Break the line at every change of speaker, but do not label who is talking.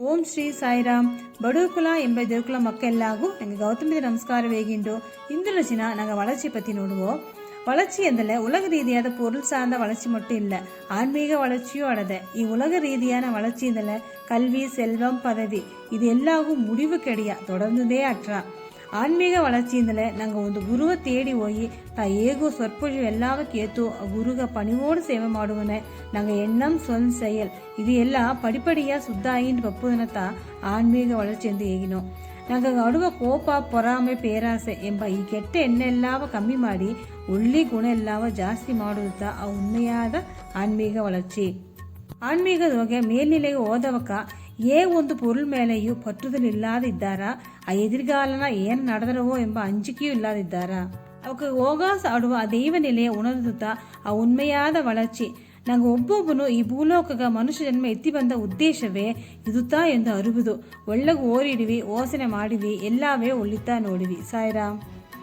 ಓಂ ಶ್ರೀ ಸಾಯಿರಾಮ್ ಬಡೂಕುಲ ಎಂಬ ದೇವಕುಲ ಮಕ್ಕೆಲ್ಲಾಗೂ ನಂಗೆ கௌதமி நமஸ்காரவேகின்றோ இந்த ரச்சினா நாங்கள் வளர்ச்சி பற்றி நோடுவோம். வளர்ச்சி என்றல உலக ரீதியான பொருள் சார்ந்த வளர்ச்சி மட்டும் இல்லை, ஆன்மீக வளர்ச்சியும் அடத. இவ்வுலக ரீதியான வளர்ச்சி என்றல கல்வி, செல்வம், பதவி இது எல்லாவும் முடிவு கிடையா, தொடர்ந்துதே அற்றா. ಆನ್ಮೀಗ ವಳರ್ಚಿಯಿಂದಲೇ ನಂಗೆ ಒಂದು ಗುರುವ ತೇಡಿ ಹೋಗಿ ತಾ ಹೇಗೋ சொற்பொழிவு எல்லாவும் கேத்து குருக பணிவோடு சேவை ಮಾಡುವನೆ ನಂಗೆ எண்ணம் சொல் செயல் இது எல்லாம் படிப்படியாக ಸುದ್ದಾಯಿன்னு ಪಪ್ಪುದನತಾ ಆನ್ಮೀಗ ವಳರ್ಚಿ ಎಂದು ಹೇಗಿನೋ. ನಂಗೆ ಅಡುವ ಕೋಪ, ಪೊರಾಮೆ, ಪೇರಾಸೆ ಎಂಬ ಈ ಕೆಟ್ಟ ಎಣ್ಣೆಲ್ಲಾವ ಕಮ್ಮಿ ಮಾಡಿ ಒಳ್ಳೆ ಗುಣ ಎಲ್ಲಾವ ಜಾಸ್ತಿ ಮಾಡುತ್ತಾ ಆ ಉண்மைಯಾದ ಆನ್ಮೀಗ ವಳರ್ಚಿ. ಆನ್ಮೀಗದೊಳಗೆ ಮೇಲ್ನಿಲೆಗೆ ಹೋದವಕ ಒಂದು பொருள் ಮೇಲೆಯೂ ಪಟ್ಟುದಲ್ ಇಲ್ಲದಿದ್ದಾರಾ, ಆ ಎದುರುಗಾಲನ ಏನು ನಡೆದರವೋ ಎಂಬ ಅಂಜಿಕೆಯೂ ಇಲ್ಲದಿದ್ದಾರಾ, ಅವಕ್ಕೆ ಹೋಗಾಸ ಆಡುವ ಆ ದೈವ ನೆಲೆಯ ಉಣದುತ್ತಾ ಆ ಉண்மைಯಾದ ವಳರ್ಚಿ. ನಂಗೆ ಒಬ್ಬೊಬ್ಬನು ಈ ಭೂಲೋಕಗ ಮನುಷ್ಯ ಜನ್ಮ ಎತ್ತಿ ಬಂದ ಉದ್ದೇಶವೇ ಇದುತ್ತಾ ಎಂದು ಅರುವುದು. ಒಳ್ಳೆಗೆ ಓರಿಡಿವಿ, ಓಸನೆ ಮಾಡಿವಿ, ಎಲ್ಲವೇ ಒಳ್ಳಿತಾ ನೋಡಿವಿ. ಸಾಯಿರಾಮ್.